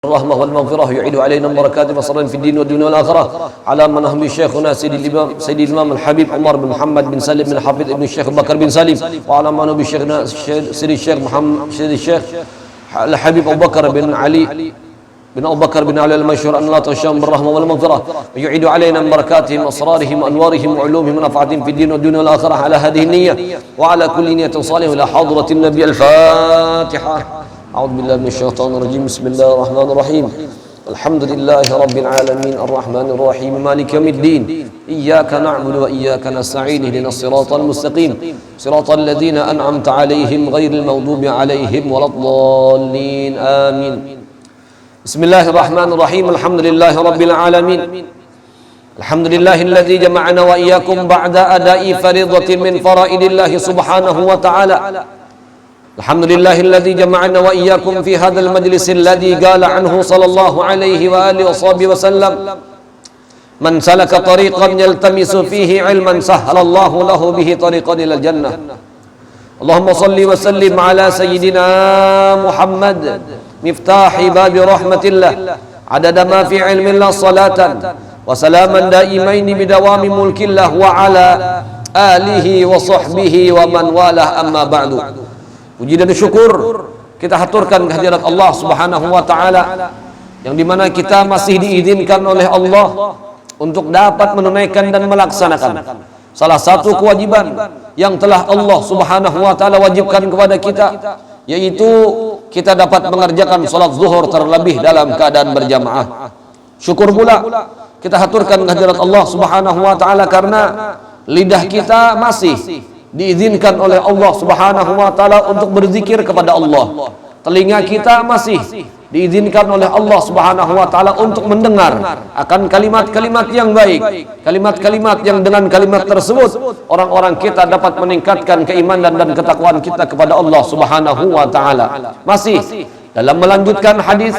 الرحمة والمغفرة يعيد علينا البركات والسرور في الدين والدنيا والآخرة على من هم شيخنا سيد الإمام الحبيب عمر بن محمد بن سالم بن حفيظ ابن الشيخ بكر بن سالم وعلى من هم شيخنا سيد الشيخ محمد سيد الشيخ الحبيب أبو بكر بن علي بن أبو بكر بن علي المشهور أن الله تشام بالرحمة والمغفرة ويعيد علينا من بركاتهم وأسرارهم وأنوارهم وعلومهم ونفعتهم في الدين والدنيا والآخرة على هذه النية وعلى كل نية صالحة إلى حضرة النبي. الفاتحة. أعوذ بالله من الشيطان الرجيم. بسم الله الرحمن الرحيم. الحمد لله رب العالمين الرحمن الرحيم مالك يوم الدين إياك نعبد وإياك نستعين اهدنا الصراط المستقيم صراط الذين أنعمت عليهم غير المغضوب عليهم ولا الضالين آمين. بسم الله الرحمن الرحيم. الحمد لله رب العالمين الحمد لله الذي جمعنا وإياكم بعد أداء فريضة من فرائض الله سبحانه وتعالى. الحمد لله الذي جمعنا وإياكم في هذا المجلس الذي قال عنه صلى الله عليه وآله وصحبه وسلم من سلك طريقا يلتمس فيه علما سهل الله له به طريقا إلى الجنة. اللهم صل وسلم على سيدنا محمد مفتاح باب رحمة الله عدد ما في علم الله صلاة وسلاما دائمين بدوام ملك الله وعلى آله وصحبه ومن والاه. أما بعد. Puji dan syukur kita haturkan kehadirat Allah Subhanahu wa taala yang dimana kita masih diizinkan oleh Allah untuk dapat menunaikan dan melaksanakan salah satu kewajiban yang telah Allah Subhanahu wa taala wajibkan kepada kita, yaitu kita dapat mengerjakan salat zuhur terlebih dalam keadaan berjamaah. Syukur pula kita haturkan kehadirat Allah Subhanahu wa taala karena lidah kita masih diizinkan oleh Allah Subhanahu wa taala untuk berzikir kepada Allah. Telinga kita masih diizinkan oleh Allah Subhanahu wa taala untuk mendengar akan kalimat-kalimat yang baik, kalimat-kalimat yang dengan kalimat tersebut orang-orang kita dapat meningkatkan keimanan dan ketakwaan kita kepada Allah Subhanahu wa taala. Masih dalam melanjutkan hadis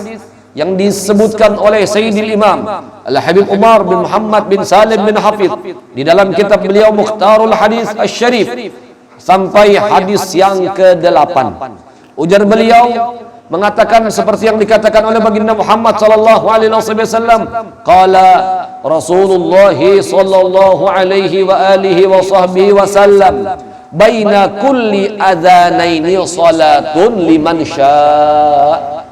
yang disebutkan oleh Sayyidil Imam Al-Habib Umar bin Muhammad bin Salim bin Hafidh di dalam kitab beliau Mukhtarul Hadis Asy-Syarif sampai hadis yang ke-8. Ujar beliau mengatakan seperti yang dikatakan oleh baginda Muhammad sallallahu alaihi wasallam, qala Rasulullah sallallahu alaihi wa alihi wa sahbihi wasallam, baina kulli adzanaini salatun liman syaa.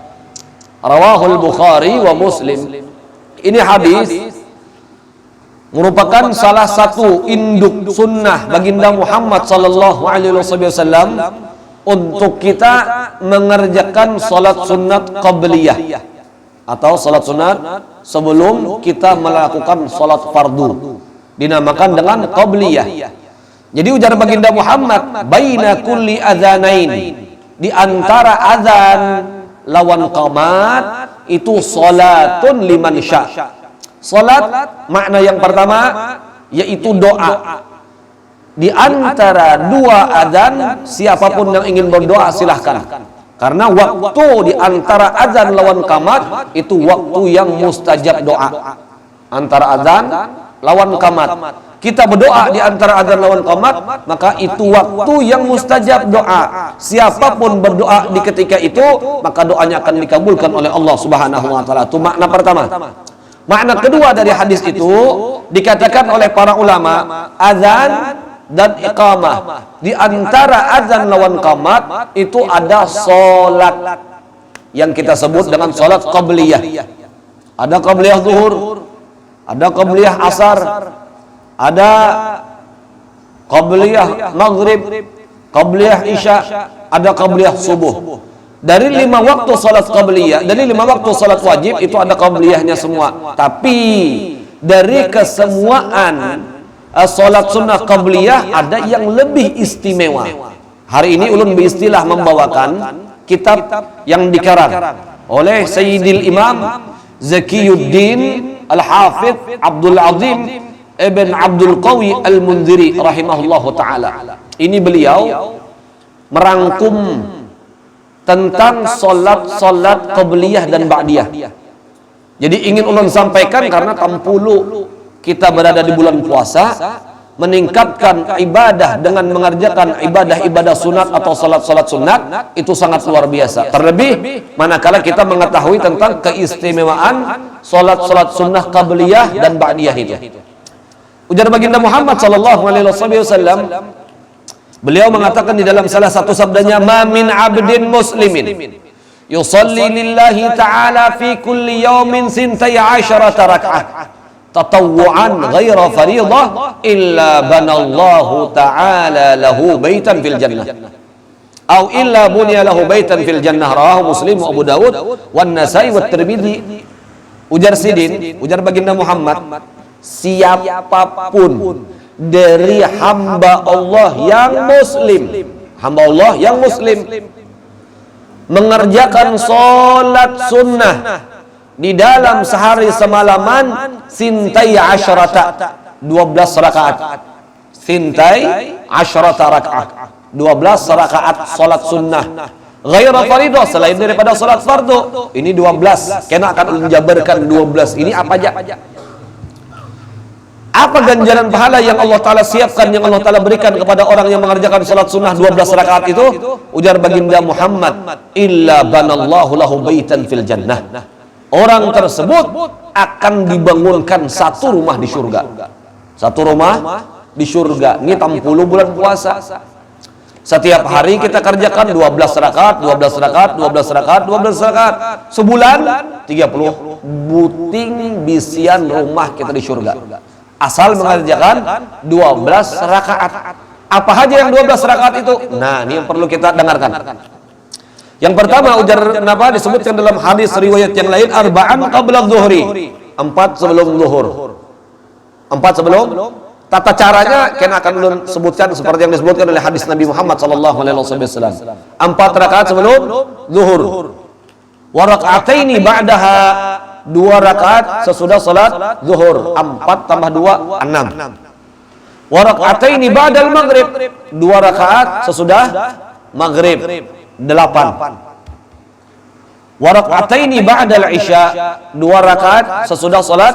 Rawahul Bukhari wa Muslim. Ini hadis merupakan salah satu induk sunnah baginda Muhammad sallallahu alaihi wasallam untuk kita mengerjakan salat sunat qabliyah atau salat sunat sebelum kita melakukan salat fardu, dinamakan dengan qabliyah. Jadi ujar baginda Muhammad, baina kulli adzanain, di antara azan lawan qamat itu salatun liman sya. Salat makna yang pertama yaitu doa. Di antara dua adzan siapapun yang ingin berdoa silahkan. Karena waktu di antara adzan lawan qamat itu waktu yang mustajab doa. Antara adzan lawan qamat. Kita berdoa di antara adzan lawan qamat, maka itu waktu yang mustajab doa. Siapapun berdoa di ketika itu, maka doanya akan dikabulkan oleh Allah Subhanahu wa taala. Itu makna pertama. Makna kedua dari hadis itu dikatakan oleh para ulama, adzan dan iqamah. Di antara adzan lawan qamat itu ada salat yang kita sebut dengan salat qabliyah. Ada qabliyah zuhur, ada qabliyah asar, ada qabliyah maghrib, qabliyah isya, ada qabliyah subuh. Dari 5 waktu salat qabliyah, dari 5 waktu salat wajib itu ada qabliyahnya semua. Tapi dari kesemuaan salat sunnah qabliyah ada yang lebih istimewa. Hari ini ulun beristilah membawakan kitab yang dikarang oleh Sayyidil Imam Zakiyuddin Al-Hafidh Abdul Azim Ibn Abdul Qawi Al-Mundhiri rahimahullahu ta'ala. Ini beliau merangkum tentang solat qabliyah dan ba'diyah. Jadi ingin ulun sampaikan karena tampulu kita berada di bulan puasa, meningkatkan ibadah dengan mengerjakan ibadah-ibadah sunat atau salat-salat sunat itu sangat luar biasa. Terlebih manakala kita mengetahui tentang keistimewaan salat-salat sunnah qabliyah dan ba'diyah itu. Ujar baginda Muhammad sallallahu alaihi wasallam, beliau mengatakan di dalam salah satu sabdanya, "Ma min 'abdin muslimin yusalli lillahi ta'ala fi kulli yawmin 12 rak'ah tatawwu'an ghaira fariḍah illa banallahu ta'ala lahu baitan fil jannah atau illa bunya lahu baitan fil jannah." Rawahu Muslim wa Abu Dawud wan Nasa'i wa Tirmidzi. Ujar Sidin, ujar baginda Muhammad, siapapun dari hamba Allah yang muslim, hamba Allah yang muslim mengerjakan sholat sunnah di dalam sehari semalaman sintai asyarata 12 rakaat, sintai asyarata rakaat 12 rakaat sholat sunnah ghaira faridah, selain daripada sholat fardu. Ini 12, kena akan menjabarkan 12 ini apa aja. Apa ganjaran pahala yang Allah Ta'ala siapkan, yang Allah Ta'ala berikan kepada orang yang mengerjakan salat sunnah 12 rakaat itu? Ujar baginda Muhammad, illa banallahu lahu baitan fil jannah. Orang tersebut akan dibangunkan satu rumah di surga. Satu rumah di surga. Ini 60 bulan puasa. Setiap hari kita kerjakan 12 rakaat, 12 rakaat, 12 rakaat, 12 rakaat. Sebulan 30 buting bisian rumah kita di surga. Asal mengerjakan 12 rakaat. Apa aja yang 12 rakaat itu? Nah, ini yang perlu kita dengarkan. Yang pertama, ujar Nabi disebutkan dalam hadis riwayat yang lain, arba'an qabla dhuhri, 4 sebelum zuhur. 4 sebelum. Tata caranya kena akan sebutkan seperti yang disebutkan oleh hadis Nabi Muhammad sallallahu alaihi wasallam. 4 rakaat sebelum zuhur. Wa raka'ataini ba'daha, 2 rakaat sesudah salat zuhur. 4 tambah 2 6. Wa raka'ataini ba'dal maghrib, 2 rakaat sesudah maghrib 8. Wa raka'ataini ba'dal isya, 2 rakaat sesudah salat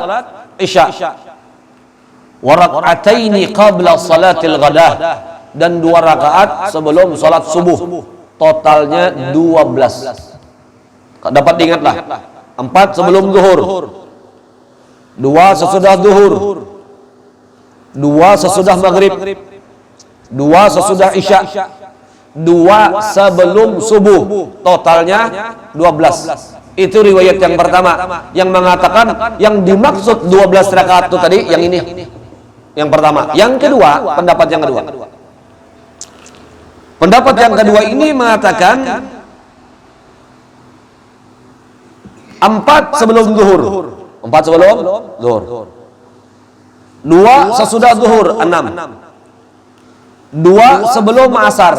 isya. Wa raka'ataini qabla salatil ghadah, dan 2 rakaat sebelum salat subuh. Totalnya 12. Dapat diingatlah. 4 sebelum zuhur, 2 sesudah zuhur, 2 sesudah maghrib, 2 sesudah isya, 2 sebelum subuh. Totalnya 12. Itu riwayat yang pertama yang mengatakan yang dimaksud 12 rakaat itu tadi yang ini. Yang pertama. Yang kedua, pendapat yang kedua. Pendapat yang kedua ini mengatakan 4 sebelum zuhur. 4 sebelum zuhur. 2 sesudah zuhur 6. 2 sebelum asar.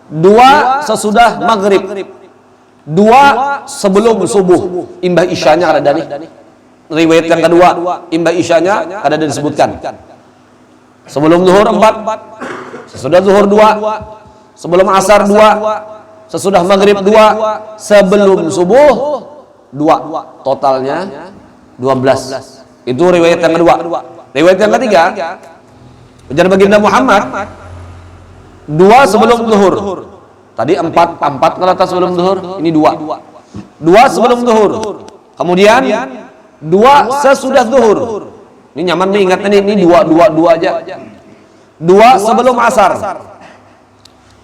2 sesudah maghrib. 2 sebelum subuh. Imbah isyanya ada nih. Riwayat yang kedua, imbah isyanya ada disebutkan. Sebelum zuhur 4, sesudah zuhur 2, sebelum asar 2, sesudah maghrib 2, sebelum subuh 2. Totalnya 12. Itu riwayat yang kedua. Riwayat yang ketiga, ujar baginda Muhammad, 2 sebelum zuhur. Tadi 4 kata sebelum zuhur, ini 2. 2 sebelum zuhur. Kemudian 2 sesudah zuhur. Ini nyaman nih ingat ini 2 aja. 2 sebelum asar.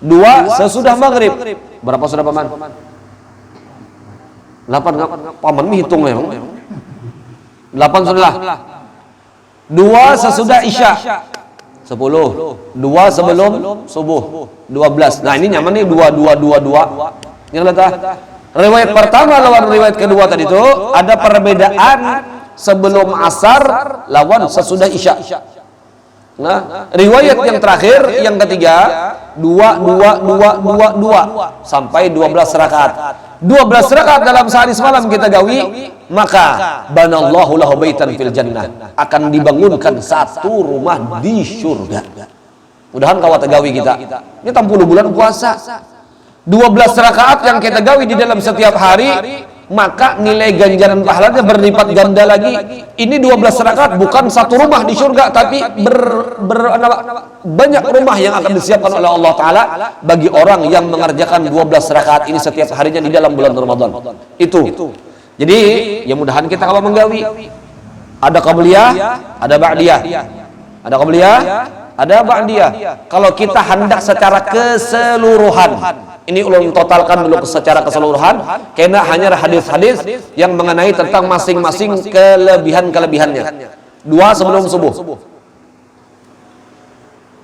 2 sesudah maghrib. Berapa sudah paman? 8. Paman hitung memang. 8 sudah. 2 sesudah isya. 10. 2 sebelum subuh. 12. Nah, ini nyaman nih 2. Yang letak riwayat pertama lawan riwayat kedua tadi itu ada perbedaan sebelum asar lawan sesudah isya. Nah, riwayat yang terakhir yang ketiga 2 sampai 12 rakaat. 12 rakaat dalam sehari semalam kita gawi, maka banallahu lahu baitan fil jannah, akan dibangunkan satu rumah di surga. Mudahan kawat gawi kita. Ini 60 bulan puasa. 12 rakaat yang kita gawi di dalam setiap hari maka nilai ganjaran pahalanya berlipat ganda lagi. Ini 12 rakaat bukan satu rumah di surga, tapi banyak rumah yang akan disiapkan oleh Allah Ta'ala bagi orang yang mengerjakan 12 rakaat ini setiap harinya di dalam bulan Ramadan. Itu. Jadi, ya mudahan kita kalau menggawi. Ada qabliyah, ada ba'diyah. Ada qabliyah, ada ba'diyah. Kalau kita hendak secara keseluruhan, ini ulun totalkan dulu secara keseluruhan, karena hanya hadis-hadis yang mengenai tentang masing-masing kelebihan-kelebihannya. 2 sebelum subuh,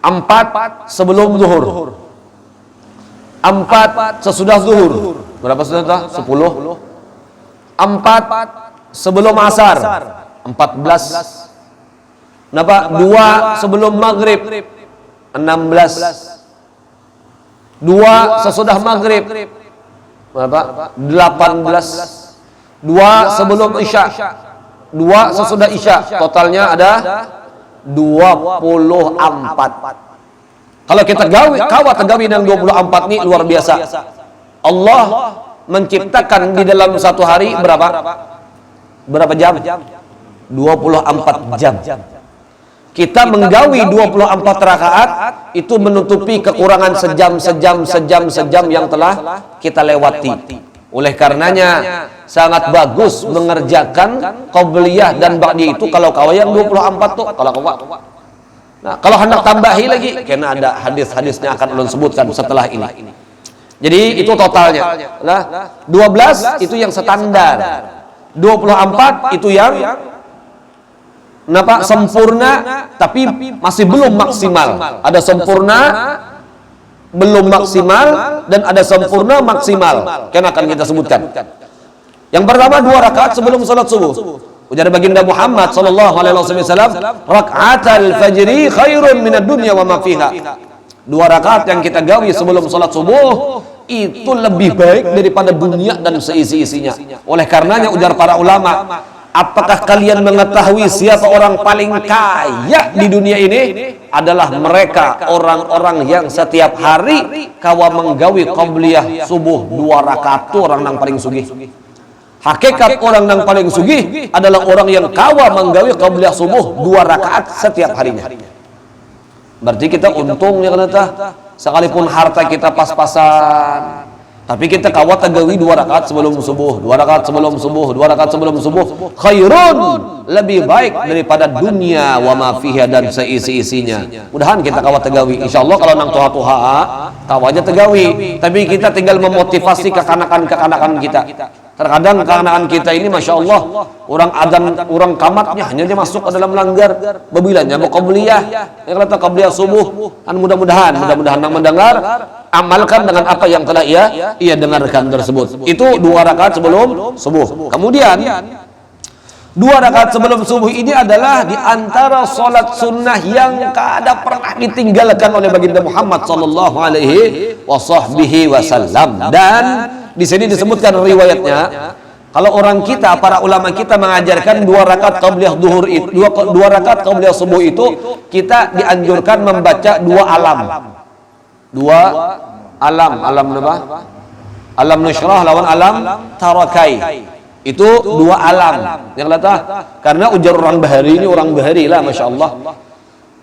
4 sebelum zuhur, 4 sesudah zuhur. Berapa sudah? 10. 4 sebelum asar, 14. Napa? 2 sebelum maghrib, 16. 2 sesudah maghrib, berapa? 18. 2 sebelum isya, 2 sesudah isya, totalnya ada 24. Kalau kita kawat tegawi dengan 24 ini luar biasa. Allah menciptakan di dalam satu hari berapa jam? 24 jam. Kita menggawi 24 rakaat itu menutupi kekurangan sejam yang telah kita lewati. Oleh karenanya sangat bagus mengerjakan qabliyah dan ba'diyah itu kalau kau yang 24 tuh kalau kau. Nah, kalau hendak tambahi lagi karena ada hadis-hadisnya akan ulun sebutkan setelah ini. Jadi itu totalnya. Nah, 12 itu yang standar. 24 itu yang sempurna tapi masih belum maksimal. Ada sempurna belum maksimal dan ada sempurna maksimal. Kan akan kita sebutkan. Yang pertama 2 rakaat sebelum salat subuh. Ujar baginda Muhammad sallallahu alaihi wasallam, "Raka'atul fajri khairun minad dunya wa ma fiha." 2 rakaat yang kita gawi sebelum salat subuh itu lebih baik daripada dunia dan seisi-isinya. Oleh karenanya ujar para ulama, apakah kalian mengetahui siapa orang paling kaya di dunia ini? Adalah mereka orang-orang yang setiap hari kawa menggawi qabliyah subuh 2 rakaat itu orang yang paling sugih. Hakikat orang yang paling sugih adalah orang yang kawa menggawi qabliyah subuh 2 rakaat setiap harinya. Berarti kita untung ya kan, sekalipun harta kita pas-pasan, tapi kita kawat tegawi 2 rakaat sebelum subuh, 2 rakaat sebelum subuh, 2 rakaat sebelum subuh, khairun, lebih baik daripada dunia wa ma fiha dan seisi-isinya. Mudahan kita kawat tegawi. Insyaallah kalau nang tuha-tuha kawatnya tegawi, tapi kita tinggal memotivasi kekanakan kita. Terkadang kekanakan kita ini Masya Allah, orang adzan, orang kamatnya hanya dia masuk ke dalam langgar. Babilanya mau qabliyah, yang kata qabliyah subuh, kan mudah-mudahan yang mendengar amalkan dengan apa yang telah ia dengarkan tersebut. Itu 2 rakaat sebelum subuh. Kemudian 2 rakaat sebelum subuh ini adalah di antara salat sunnah yang kada pernah ditinggalkan oleh baginda Muhammad sallallahu alaihi wasallam. Dan di sini disebutkan riwayatnya, kalau orang kita, para ulama kita mengajarkan 2 rakaat qabliyah zuhur itu, 2 rakaat qabliyah subuh itu kita dianjurkan membaca 2 alam. 2 alam apa? Alam nusyrah lawan alam tarakai. Itu 2 alam. Yang kata karena ujar orang bahari ini orang bahari lah Masya Allah.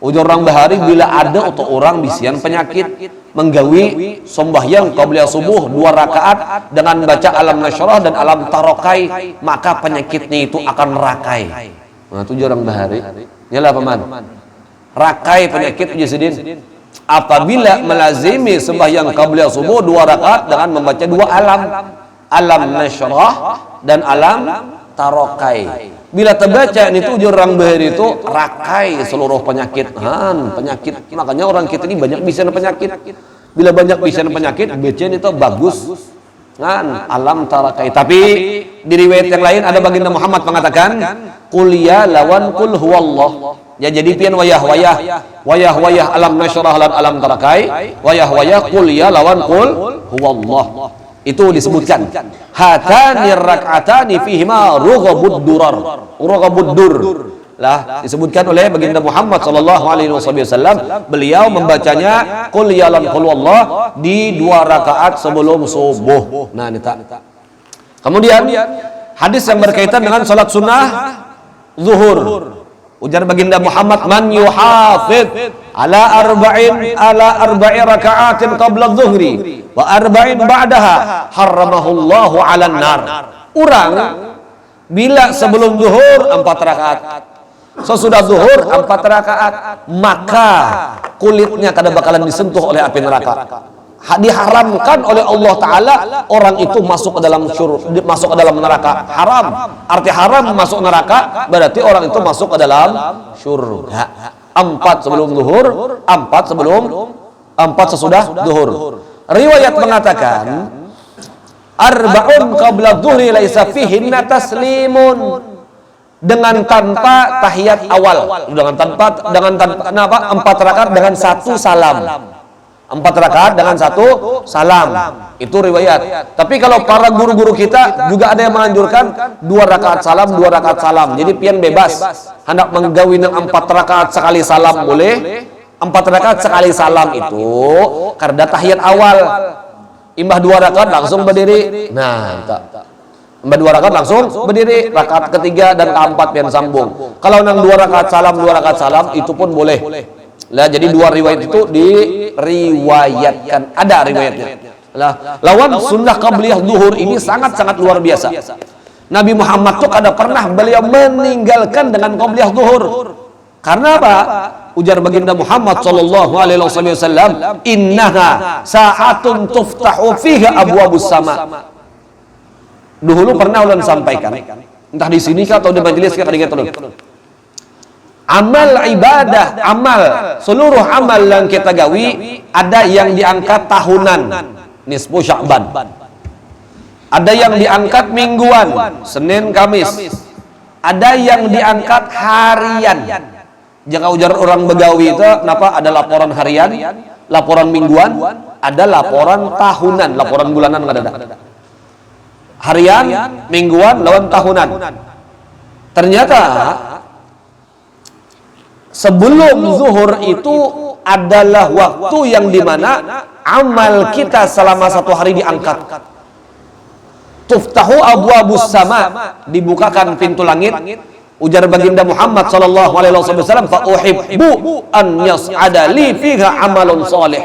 Ujar orang bahari bila ada atau orang bisian penyakit menggawi sombahyang qabliyah subuh 2 rakaat dengan baca alam nasyrah dan alam tarokai, maka penyakitnya itu akan rakai. Nah itu ujar orang bahari. Yalah paman. Rakai penyakit ujisidin. Apabila melazimi sembahyang qabliyah subuh 2 rakaat dengan membaca 2 alam, alam nasyrah dan alam tarokai. Bila terbaca itu orang bahari itu rakai seluruh penyakit. Penyakit. Makanya orang kita ini banyak bisa penyakit. Bila banyak bisa penyakit, bacaan itu bagus. Alam tarakai. Tapi di riwayat yang lain ada baginda Muhammad mengatakan, "Qul ya lawan qul huwallah." Ya jadi pian wayah alam nasyrah lan alam tarakai, wayah qul ya lawan qul huwallah. Itu disebutkan hatani rak'atani fihima rughabud dur lah, disebutkan oleh baginda Muhammad sallallahu alaihi wasallam. Beliau membacanya qul ya lan qul wallah di 2 rakaat sebelum subuh. Nah ini tak Kemudian hadis yang berkaitan dengan salat sunnah zuhur. Ujar baginda Muhammad, man yuhafid ala arba'i raka'atin qabla dhuhri wa arba'in ba'daha harramahullahu 'alan nar. Orang bila sebelum zuhur 4 rakaat, sesudah zuhur 4 rakaat, maka kulitnya kada bakalan disentuh oleh api neraka. Diharamkan oleh Allah Ta'ala orang itu masuk ke dalam neraka. Haram, arti haram masuk neraka berarti orang itu masuk ke dalam syurga. 4 sebelum zuhur, 4 sesudah zuhur. Riwayat mengatakan arba'un qabla dhuhri laisa fihinna taslimun, dengan tanpa tahiyat awal, dengan tanpa 4 rakaat dengan 1 salam. 4 rakaat dengan 1 salam. Itu riwayat. Tapi kalau para guru-guru kita juga ada yang menganjurkan 2 rakaat salam, 2 rakaat salam. Jadi pian bebas. Hendak menggawi 4 rakaat sekali salam boleh. 4 rakaat sekali salam itu karena tahiyat awal. Imbah 2 rakaat langsung berdiri. Nah, imbah 2 rakaat langsung berdiri. Rakaat ketiga dan keempat pian sambung. Kalau nang 2 rakaat salam itu pun boleh. Lah jadi 2 riwayat itu diriwayatkan, ada riwayatnya. Lah lawan sunnah qabliyah zuhur ini sangat-sangat luar biasa. Nabi Muhammad tuh kada pernah beliau meninggalkan dengan qabliyah zuhur. Karena apa? Ujar baginda Muhammad sallallahu alaihi wasallam, innaha sa'atun tuftahu fiha abwabus sama. Dulu pernah ulun sampaikan, entah di sini kah atau di majelis kah kadang amal ibadah, seluruh amal yang kita gawi ada yang diangkat tahunan, nisfu Sya'ban. Ada yang diangkat mingguan, Senin Kamis. Ada yang diangkat harian. Jangan ujar orang begawi itu kenapa ada laporan harian, laporan mingguan, ada laporan tahunan, laporan bulanan enggak ada. Harian, mingguan, lawan tahunan. Ternyata sebelum zuhur itu adalah waktu yang dimana amal kita selama 1 hari diangkat. Tuftahu abwabus sama, dibukakan pintu langit. Ujar baginda Muhammad sallallahu alaihi wasallam, fa uhibbu an yas'ada li fiha amalun salih.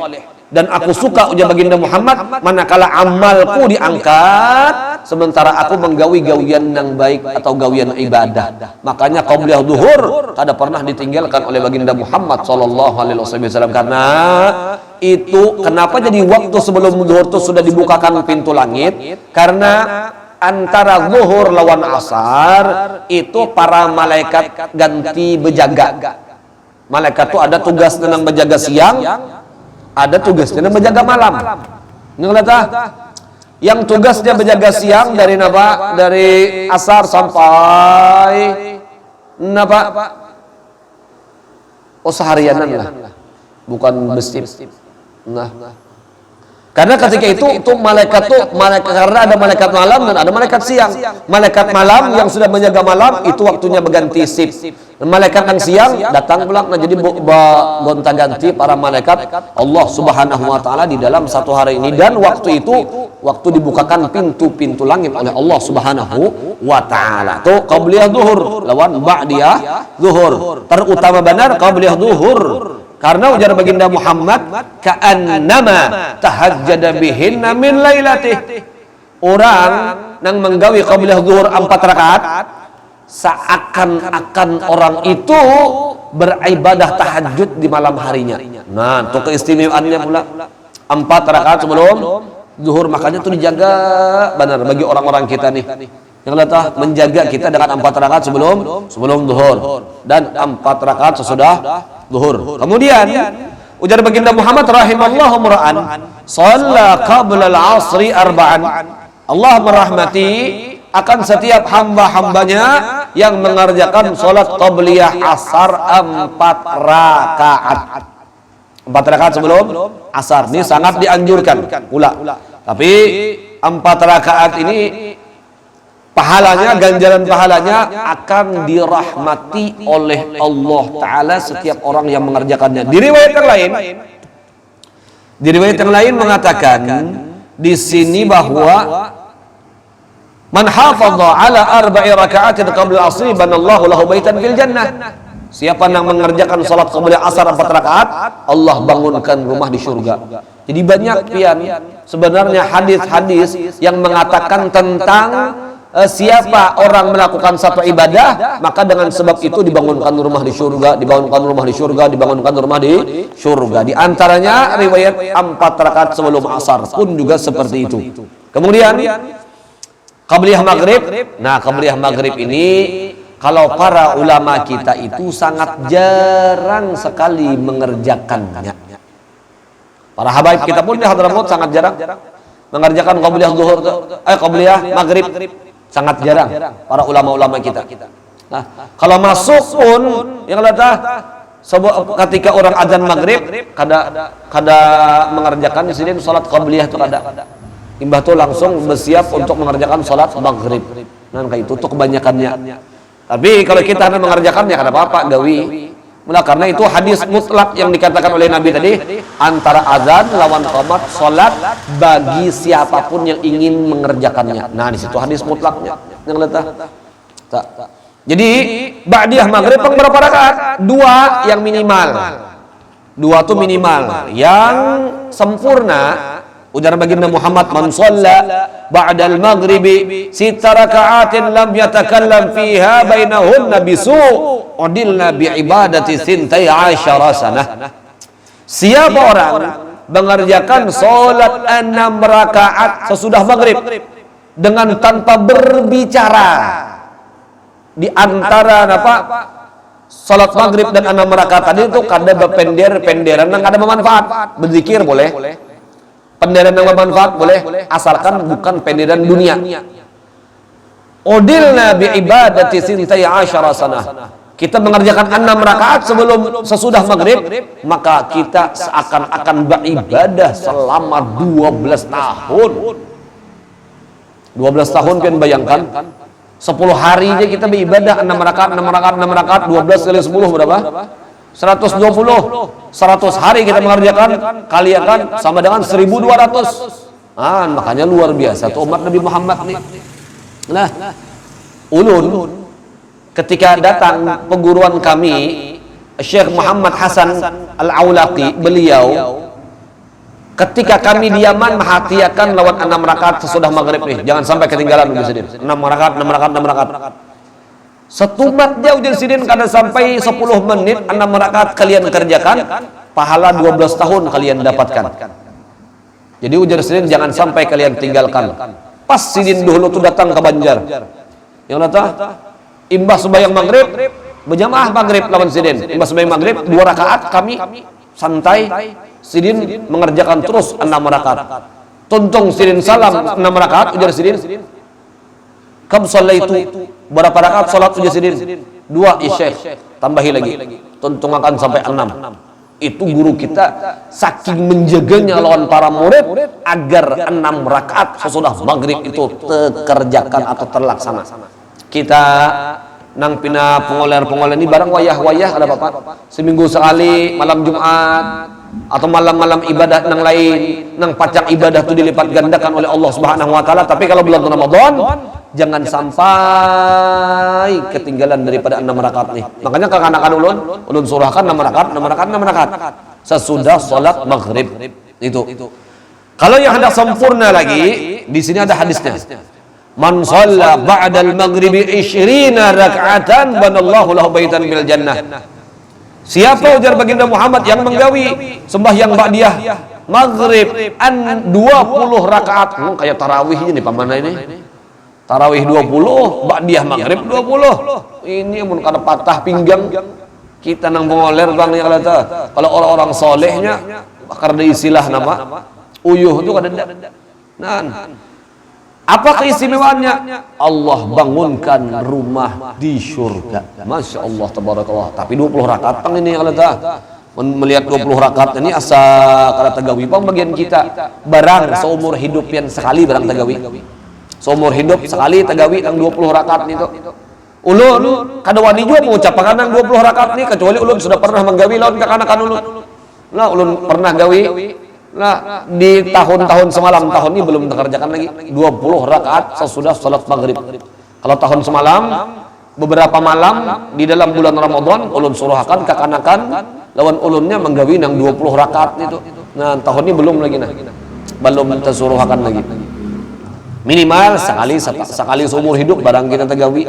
Dan aku suka, ujar baginda Muhammad, manakala amalku diangkat sementara aku menggawi gawian yang baik atau gawian ibadah. Makanya qabliyah zuhur kada pernah ditinggalkan oleh baginda Muhammad sallallahu alaihi wasallam. Karena itu kenapa jadi waktu sebelum zuhur itu sudah dibukakan pintu langit? Karena antara zuhur lawan asar itu para malaikat ganti bejaga. Malaikat itu ada tugas tentang menjaga siang, ada tugasnya menjaga malam. Yang tugasnya menjaga siang dari napa? Dari asar sampai napa? Oh seharianan lah, bukan bestip. Nah, karena ketika itu malaikat karena ada malaikat malam dan ada malaikat siang. Malaikat malam yang sudah menjaga malam itu waktunya berganti sip. Malaikat yang siang datang pulang. Nah jadi gonta-ganti para malaikat Allah Subhanahu wa taala di dalam 1 hari ini. Dan waktu itu waktu dibukakan pintu-pintu langit oleh Allah Subhanahu wa taala. Tuh qabliyah zuhur lawan ba'diyah zuhur. Terutama benar qabliyah zuhur. Karena ujar baginda Muhammad, ka'annama tahajjada bihinna min lailatih. Orang yang menggawi qabliyah zuhur 4 rakaat, seakan-akan orang itu beribadah tahajud di malam harinya. Nah, itu keistimewaannya pula. 4 rakaat sebelum zuhur, makanya itu dijaga benar bagi orang-orang kita nih. Yang latah menjaga kita dengan 4 rakaat sebelum zuhur dan 4 rakaat sesudah zuhur. Kemudian ujar baginda Muhammad rahimallahu mura'an shalla qabla al-'asri arba'an. Allah merahmati akan setiap hamba-hambanya yang mengerjakan salat qabliyah asar 4 rakaat. 4 rakaat sebelum asar ini sangat dianjurkan pula. Tapi 4 rakaat ini pahalanya, ganjaran pahalanya akan dirahmati oleh Allah Ta'ala setiap orang yang mengerjakannya. Di riwayat yang lain mengatakan di sini bahwa Man hafadha ala arba'i raka'atin qabla asri banallahu lahu baitan fil jannah. Siapa yang mengerjakan salat qabliyah asar 4 rakaat, Allah bangunkan rumah di surga. Jadi banyak pian sebenarnya hadis-hadis yang mengatakan tentang siapa orang melakukan satu ibadah, maka dengan sebab itu dibangunkan rumah di surga, dibangunkan rumah di surga, dibangunkan rumah di surga. Di antaranya riwayat 4 rakaat sebelum asar pun juga seperti itu. Kemudian qabliyah maghrib. Nah, qabliyah maghrib ini kalau para ulama kita itu sangat jarang sekali mengerjakannya. Para habaib kita pun di Hadramaut sangat jarang mengerjakan qabliyah zuhur, qabliyah maghrib. Sangat jarang para ulama-ulama kita. Nah, kalau masuk pun yang kata ketika orang azan maghrib kada mengerjakan di sini salat qabliyah itu kada. Imbah tuh langsung bersiap untuk mengerjakan salat maghrib. Nah, kayak itu tuh kebanyakannya. Tapi kalau kita hendak mengerjakannya kada apa-apa gawi. Mula karena itu hadis mutlak yang dikatakan oleh Nabi tadi, antara azan lawan qomat salat bagi siapapun yang ingin mengerjakannya. Nah, di situ hadis mutlaknya yang letak. Jadi ba'diyah maghrib berapa rakaat? 2 yang minimal. 2 tuh minimal. Yang sempurna ujar baginda Muhammad, man shalla ba'dal maghribi 6 raka'atin lam yatakallam fiha bainahunna bisu' udilna bi'ibadati 12 sanah. Siapa orang mengerjakan salat 6 rakaat sesudah maghrib dengan tanpa berbicara di antara salat maghrib dan 6 rakaat tadi itu kada berpender-penderan dan kada bermanfaat. Berzikir boleh, penderan yang bermanfaat boleh, asalkan bukan penderan dunia. Udilna bi'ibadati 12 sanah. Kita mengerjakan 6 rakaat sebelum sesudah maghrib, maka kita seakan-akan beribadah selama 12 tahun. 12 tahun kan bayangkan, 10 hari aja kita beribadah 6 rakaat, 12 kali 10 berapa? 120. 100 hari kita mengerjakan, kalikan sama dengan 1200. Makanya luar biasa tuh umat Nabi Muhammad nih. Nah, ulun ketika datang perguruan kami, Syekh Muhammad Hasan Al-Aulaqi, beliau ketika kami di Yaman menghatiakan lawan 6 rakaat sesudah maghrib nih, jangan sampai ketinggalan ujar sidin. 6 rakaat. Setumat jauh ujar sidin kada sampai 10 menit 6 rakaat kalian kerjakan, pahala 12 tahun kalian dapatkan. Jadi ujar sidin jangan sampai kalian tinggalkan. Pas sidin dulu tuh datang ke Banjar. Yang kata imbah sembahyang maghrib, berjamaah maghrib lawan sidin. Imbah sembahyang maghrib 2 rakaat kami santai, sidin mengerjakan terus 6 rakaat. Tuntung sidin salam 6 rakaat, ujar sidin, kam shallaitu, berapa rakaat salat ujar sidin? 2 isya, tambahi lagi. Tuntung akan sampai 6. Itu guru kita saking menjaganya lawan para murid agar 6 rakaat sesudah maghrib itu terkerjakan atau terlaksana. Kita nang pina pengoler ini barang wayah ada apa? Seminggu sekali malam Jumat atau malam-malam ibadah nang lain, nang pacak ibadah itu dilipat gandakan oleh Allah Subhanahu wa taala. Tapi kalau bulan Ramadan jangan sampai ketinggalan daripada 6 rakaat nih. Makanya kakak-kakak ulun surahkan 6 rakaat sesudah salat maghrib itu. Kalau yang hendak sempurna lagi, di sini ada hadisnya. Man shalla ba'dal maghribi 20 raka'atan banallahu lahu baitan bil jannah. Siapa ujar baginda Muhammad yang menggawi sembahyang ba'diyah maghrib 20 rakaat, kayak tarawih ini pamana ini. Tarawih 20, ba'diyah maghrib 20. Ini mun kada patah pinggang kita nang mengoler bang yang kata. Kalau orang-orang solehnya karena istilah nama uyuh itu kada. Nah, apa keistimewaannya? Allah bangunkan rumah di surga. Masya Allah, tabarakallah. Tapi 20 rakaat pang ini yang kata. Melihat 20 rakaat ini asa kada tagawi pang bagian kita. Barang seumur hidup yang sekali barang tagawi. Seumur hidup sekali tagawi nang 20 rakaat itu. Ulun kada wani juga mengucapkan nang 20 rakaat ini kecuali ulun sudah pernah menggawi lawan kekanakan ulun. Nah, ulun pernah gawi Nah, di tahun-tahun semalam, tahun ini belum dikerjakan lagi 20 rakaat sesudah salat maghrib. Kalau tahun semalam, beberapa malam di dalam bulan Ramadan ulun suruhakan kakanakan lawan ulunnya menggawi nang 20 rakaat itu. Nah, tahun ini belum lagi nah. Belum tersuruhakan lagi. Minimal sekali seumur hidup barang kita tergawi.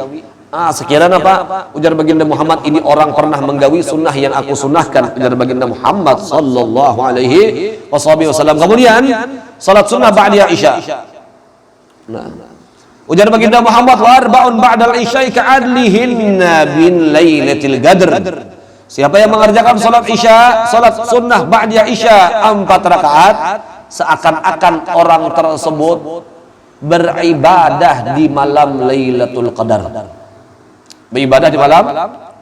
Sekiranya apa? Ujar baginda Muhammad, ini orang pernah menggawi sunnah yang aku sunnahkan. Ujar baginda Muhammad sallallahu alaihi wasallam. Kemudian salat sunnah ba'da Isya. Nah, ujar baginda Muhammad, wa arba'un ba'dal isya'i ka'adlihinna bin lailatul qadr. Siapa yang mengerjakan salat Isya, salat sunnah ba'da Isya 4 rakaat, seakan-akan orang tersebut beribadah di malam Lailatul Qadar. Beribadah di malam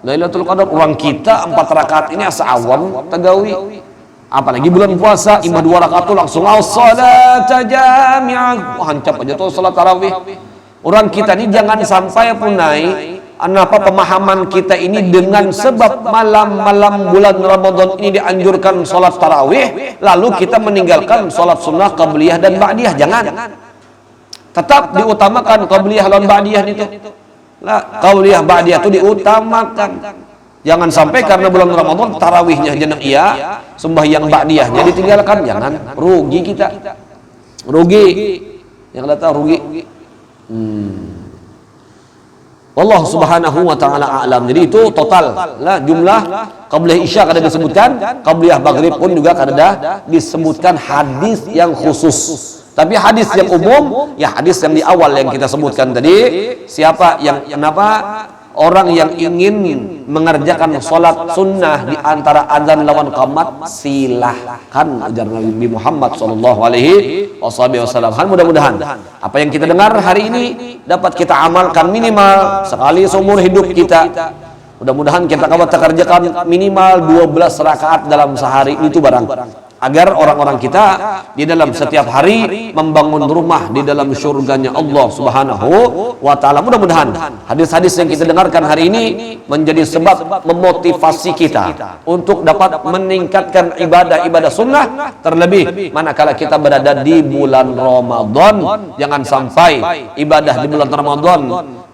Lailatul Qadar. Orang kita 4 rakaat ini asa awam tagawi. Apalagi bulan puasa, imah 2 rakaat itu langsung as-salat jami'ah. Hancap aja tuh salat tarawih. Orang kita ini jangan sampai punai apa pemahaman kita ini dengan sebab malam-malam bulan Ramadan ini dianjurkan salat tarawih, lalu kita meninggalkan salat sunnah qabliyah dan ba'diyah. Jangan. Tetap diutamakan qabliyah dan ba'diyah itu. Lah, qabliyah ba'diyah itu diutamakan. Jangan sampai karena bulan Ramadan tarawihnya jeneng iya, sembahyang ba'diyahnya ditinggalkan. Jangan, rugi kita. Rugi. Yang datang rugi. Wallahu subhanahu wa ta'ala a'lam. Jadi itu total lah jumlah qabliyah Isya kada disebutkan, qabliyah maghrib pun juga kada disebutkan hadis yang khusus. Tapi hadis yang umum, ya hadis yang di awal yang kita sebutkan tadi, siapa yang orang yang ingin mengerjakan sholat sunnah di antara azan lawan qamat, silahkan, ujar Nabi Muhammad sallallahu alaihi wasallam. Mudah-mudahan apa yang kita dengar hari ini dapat kita amalkan minimal sekali seumur hidup kita. Mudah-mudahan kita dapat kerjakan minimal 12 rakaat dalam sehari itu barang. Agar orang-orang kita di dalam setiap hari membangun rumah di dalam syurganya Allah subhanahu wa ta'ala. Mudah-mudahan hadis-hadis yang kita dengarkan hari ini menjadi sebab memotivasi kita untuk dapat meningkatkan ibadah-ibadah sunnah, terlebih manakala kita berada di bulan Ramadan. Jangan sampai ibadah di bulan Ramadan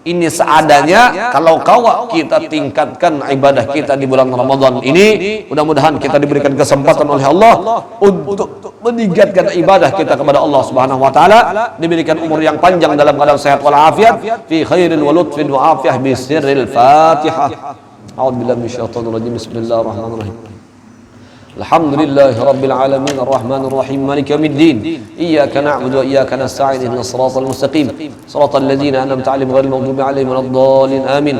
ini seadanya. Kalau kita tingkatkan ibadah kita di bulan Ramadan ini, mudah-mudahan kita diberikan kesempatan oleh Allah untuk meningkatkan ibadah kita kepada Allah Subhanahu wa taala, diberikan umur yang panjang dalam keadaan sehat wal afiat, fi khairin wa lutfin wa afiyah bi sirril Fatihah. A'udzubillahi minasyaitonir rajim. Bismillahirrahmanirrahim. Alhamdulillahi rabbil alamin arrahmanir rahim maliki yaumiddin iyyaka na'budu wa iyyaka nasta'in ihdinas siratal mustaqim siratal ladzina an'amta 'alaihim ghairil maghdubi 'alaihim waladdallin amin.